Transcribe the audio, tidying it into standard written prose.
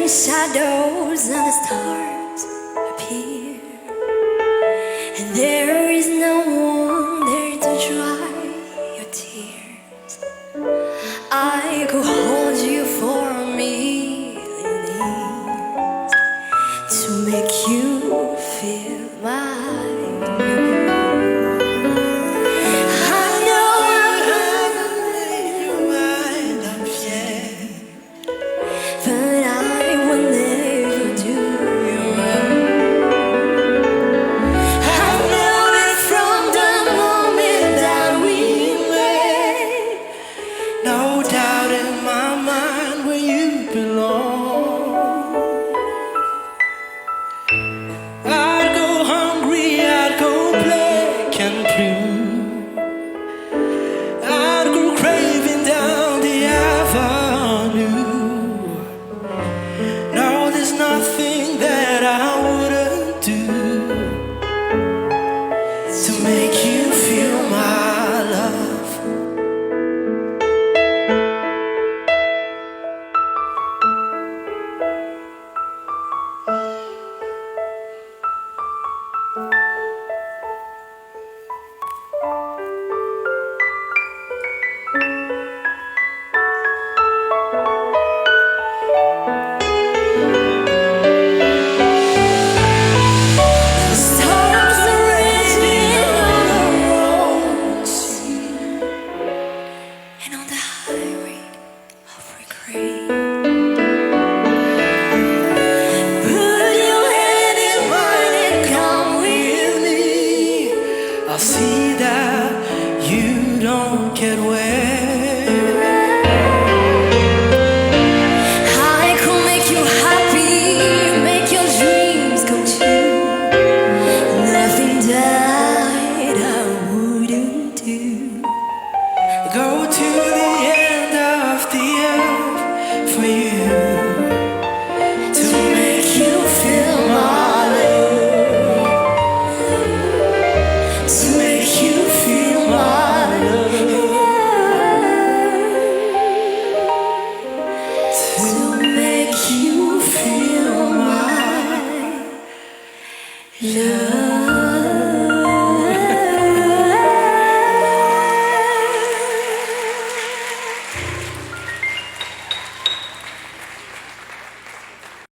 shadows and the stars appear, and there is no one there to dry your tears. I could hold you for a million years to make you feel my news. I see that you don't get wet. I could make you happy, make your dreams come true. Nothing died I wouldn't do. Go to the end of the earth for you, to make you feel my love, to make you feel my love, to make you feel my love.